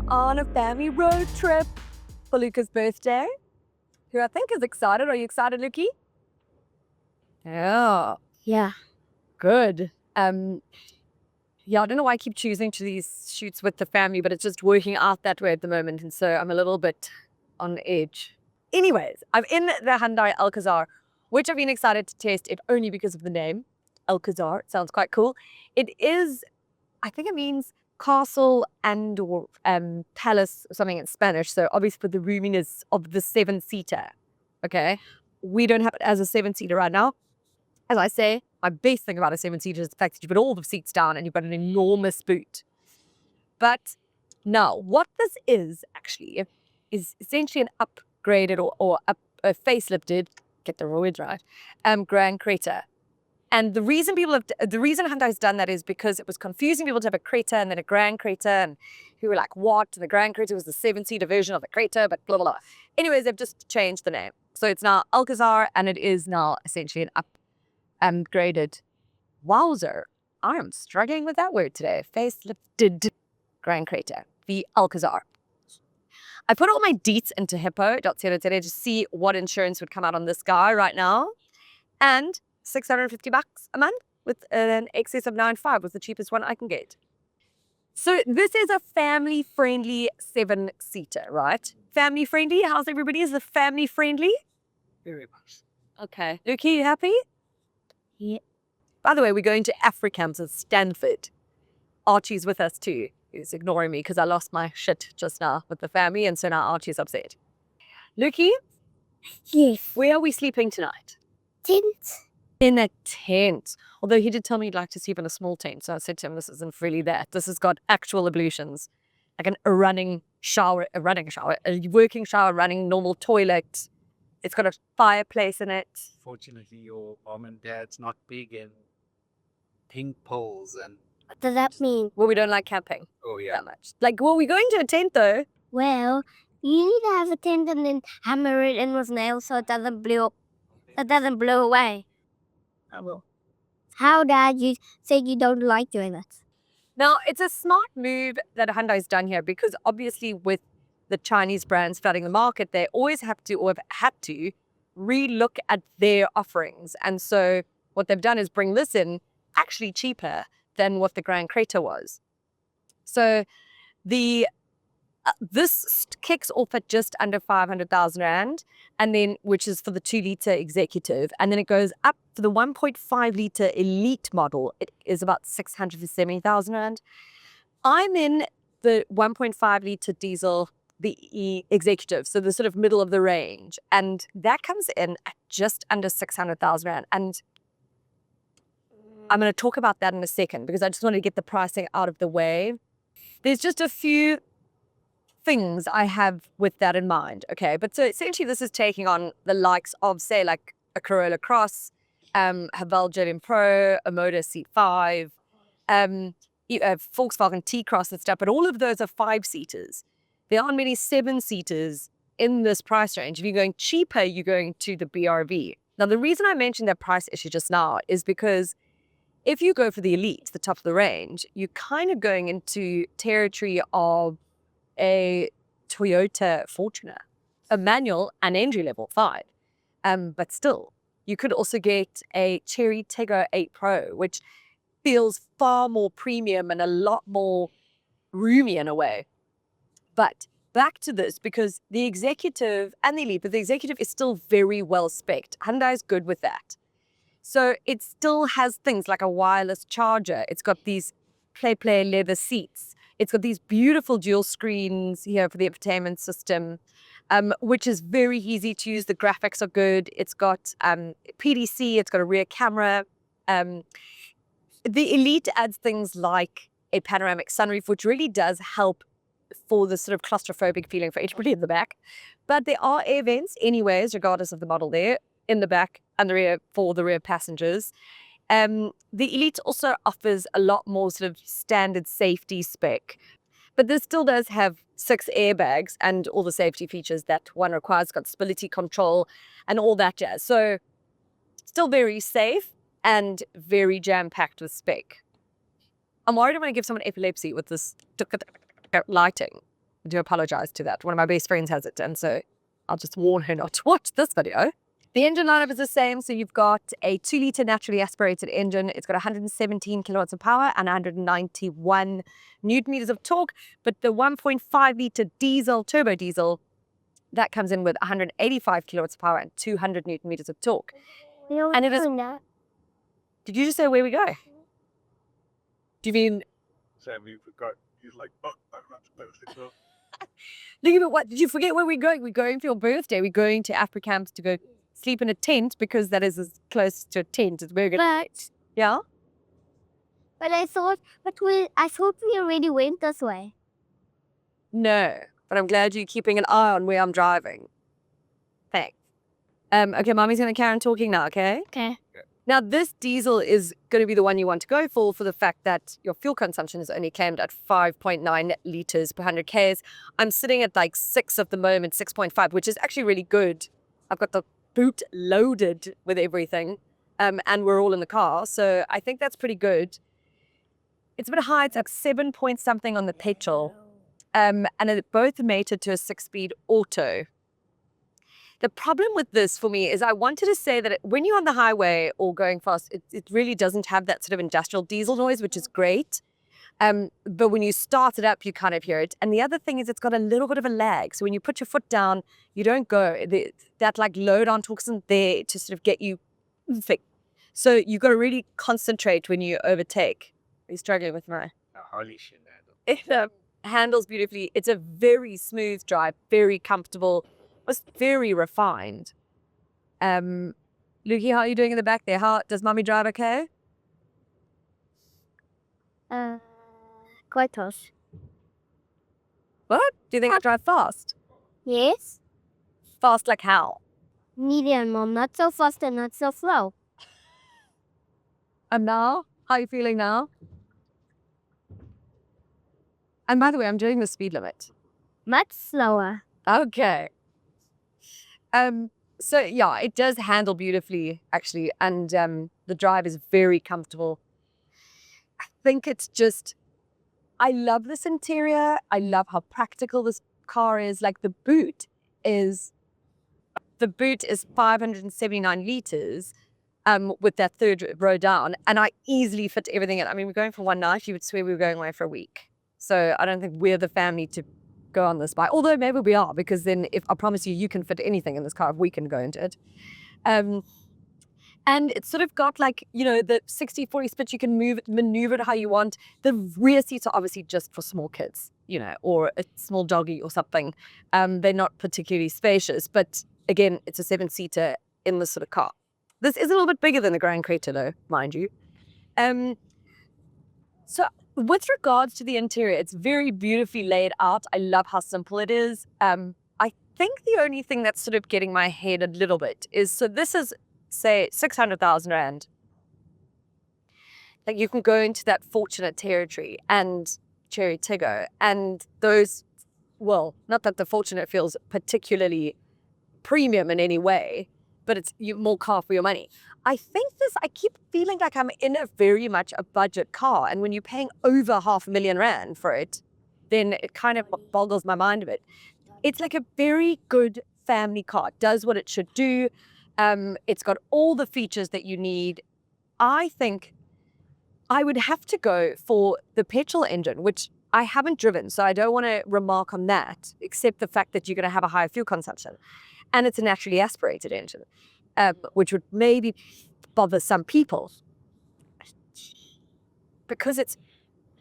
on a family road trip for Luca's birthday, who I think is excited. Are you excited, Luki? Yeah. Yeah. Good. Yeah, I don't know why I keep choosing to these shoots with the family, but it's just working out that way at the moment. And so I'm a little bit on edge. Anyways, I'm in the Hyundai Alcazar, which I've been excited to test it only because of the name. Alcazar. It sounds quite cool. It is, I think it means castle and or palace or something in Spanish. So obviously for the roominess of the 7-seater. Okay. We don't have it as a 7-seater right now. As I say, my best thing about a 7-seater is the fact that you put all the seats down and you've got an enormous boot. But now, what this is actually is essentially an upgraded or a facelifted, get the words right, Grand Creta. And the reason Hyundai's done that is because it was confusing people to have a Creta and then a Grand Creta, and who were like, what? And the Grand Creta was the 7-seater version of the Creta, but blah, blah, blah. Anyways, they've just changed the name. So it's now Alcazar, and it is now essentially an upgraded. Wowzer. I am struggling with that word today. Facelifted Grand Creta, the Alcazar. I put all my deets into hippo.co.za to see what insurance would come out on this guy right now. And $650 a month with an excess of 9.5 was the cheapest one I can get. So this is a family-friendly 7-seater, right? Family-friendly? How's everybody? Is it family-friendly? Very much. Okay. Luki, you happy? Yeah. By the way, we're going to Africamps at Stanford. Archie's with us too. He's ignoring me because I lost my shit just now with the family, and so now Archie's upset. Luki, Yes. where are we sleeping tonight? Tent. In a tent. Although he did tell me he'd like to sleep in a small tent, so I said to him, this isn't really that. This has got actual ablutions, like a working shower, running normal toilet. It's got a fireplace in it. Fortunately, your mom and dad's not big in ping poles and What does that mean? Well, we don't like camping yeah. that much. Like, well, we're going to a tent though. Well, you need to have a tent and then hammer it in with nails so it doesn't blow up. It doesn't blow away. I will. How, Dad? You said you don't like doing that. Now, it's a smart move that Hyundai's done here because obviously with the Chinese brands flooding the market, they always have to or have had to re-look at their offerings. And so what they've done is bring this in actually cheaper than what the Grand Creta was. So this kicks off at just under 500,000 Rand, and then which is for the 2-liter executive, and then it goes up for the 1.5-liter elite model. It is about 670,000 Rand. I'm in the 1.5-liter diesel, the executive, so the sort of middle of the range, and that comes in at just under 600,000 Rand. And I'm going to talk about that in a second because I just want to get the pricing out of the way. There's just a few things I have with that in mind, okay? But so essentially this is taking on the likes of, say, like a Corolla Cross, Haval J Pro, a Motor C5, Volkswagen T-Cross and stuff, but all of those are 5-seaters. There aren't many 7-seaters in this price range. If you're going cheaper, you're going to the BRV. Now, the reason I mentioned that price issue just now is because if you go for the elite, the top of the range, you're kind of going into territory of a Toyota Fortuner, a manual and entry-level 5. But still, you could also get a Chery Tiggo 8 Pro, which feels far more premium and a lot more roomy in a way. But back to this, because the executive and the elite, but the executive is still very well spec'd. Hyundai is good with that. So it still has things like a wireless charger. It's got these play leather seats. It's got these beautiful dual screens here for the entertainment system, which is very easy to use. The graphics are good. It's got PDC. It's got a rear camera. The elite adds things like a panoramic sunroof, which really does help for the sort of claustrophobic feeling for everybody in the back. But there are air vents anyways, regardless of the model there, in the back and the rear for the rear passengers. The Elite also offers a lot more sort of standard safety spec, but this still does have 6 airbags and all the safety features that one requires. It's got stability control and all that jazz. So still very safe and very jam-packed with spec. I'm worried I'm going to give someone epilepsy with this lighting. I do apologize to that. One of my best friends has it, and so I'll just warn her not to watch this video. The engine lineup is the same. So you've got a 2-liter naturally aspirated engine. It's got 117 kilowatts of power and 191 newton meters of torque. But the 1.5-liter diesel, turbo diesel, that comes in with 185 kilowatts of power and 200 newton meters of torque. And it is. Did you just say where we go? Do you mean? Sam, you forgot. He's like, oh, I'm not supposed to go. Look, but what? Did you forget where we're going? We're going for your birthday. We're going to Afro Camps to go sleep in a tent because that is as close to a tent as we're going to get. Yeah? But I thought we already went this way. No, but I'm glad you're keeping an eye on where I'm driving. Thanks. Okay, Mommy's going to carry on talking now, okay? Okay. Now, this diesel is going to be the one you want to go for the fact that your fuel consumption is only claimed at 5.9 liters per 100 Ks. I'm sitting at like 6 at the moment, 6.5, which is actually really good. I've got the boot loaded with everything, and we're all in the car, so I think that's pretty good. It's a bit high. It's like 7 point something on the petrol, and it both mated to a 6-speed auto. The problem with this for me is I wanted to say that when you're on the highway or going fast, it really doesn't have that sort of industrial diesel noise, which is great. But when you start it up, you kind of hear it. And the other thing is it's got a little bit of a lag. So when you put your foot down, you don't go. That like load on torque isn't there to sort of get you moving. So you've got to really concentrate when you overtake. Are you struggling with my? Oh, holy shit. It handles beautifully. It's a very smooth drive, very comfortable. Was very refined. Luki, how are you doing in the back there? How does Mommy drive okay? Quite tough. What? Do you think I drive fast? Yes. Fast like how? Medium, Mom. Not so fast and not so slow. And now? How are you feeling now? And by the way, I'm doing the speed limit. Much slower. Okay. So yeah, it does handle beautifully actually, and the drive is very comfortable. I think it's just, I love this interior. I love how practical this car is. Like the boot is 579 liters, with that third row down, and I easily fit everything in. I mean, we're going for one night. You would swear we were going away for a week. So I don't think we're the family to go on this bike, although maybe we are, because then if I promise you can fit anything in this car if we can go into it. And it's sort of got like, you know, the 60-40 split, you can maneuver it how you want. The rear seats are obviously just for small kids, you know, or a small doggy or something. They're not particularly spacious, but again, it's a 7-seater in this sort of car. This is a little bit bigger than the Grand Creta though, mind you. So with regards to the interior, it's very beautifully laid out. I love how simple it is. I think the only thing that's sort of getting my head a little bit is, so this is, say, 600,000 Rand. Like you can go into that fortunate territory and Cherry Tiggo, and those, well, not that the fortunate feels particularly premium in any way, but it's more car for your money. I keep feeling like I'm in a very much a budget car. And when you're paying over 500,000 Rand for it, then it kind of boggles my mind a bit. It's like a very good family car. It does what it should do. It's got all the features that you need. I think I would have to go for the petrol engine, which I haven't driven, so I don't want to remark on that, except the fact that you're going to have a higher fuel consumption. And it's a naturally aspirated engine, which would maybe bother some people because it's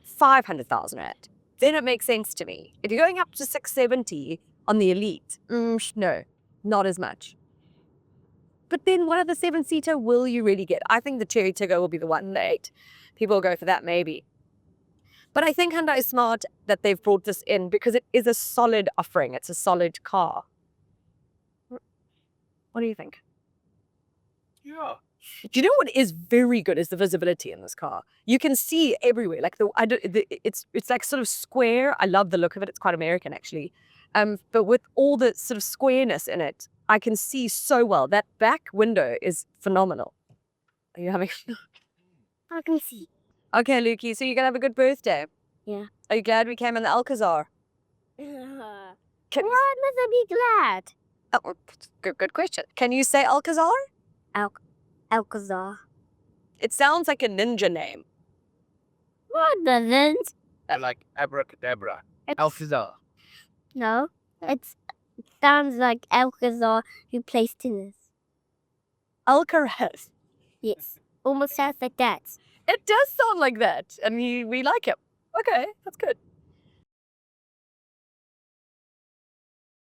500,000 Rand. Then it makes sense to me. If you're going up to 670 on the Elite, no, not as much. But then what other 7-seater will you really get? I think the Cherry Tiggo will be the one, the 8. People will go for that maybe. But I think Hyundai is smart that they've brought this in because it is a solid offering. It's a solid car. What do you think? Yeah. Do you know what is very good is the visibility in this car. You can see everywhere. Like it's like sort of square. I love the look of it. It's quite American actually. But with all the sort of squareness in it, I can see so well. That back window is phenomenal. Are you having? I can see. Okay, Lukey. So you're gonna have a good birthday. Yeah. Are you glad we came in the Alcazar? Can you, Why must I be glad? oh, good question. Can you say Alcazar? Alcazar. It sounds like a ninja name. What doesn't? Like abracadabra. Alcazar. No. It sounds like Alcazar who plays tennis. Alcaraz. Yes. Almost sounds like that. It does sound like that. And we like him. Okay, that's good.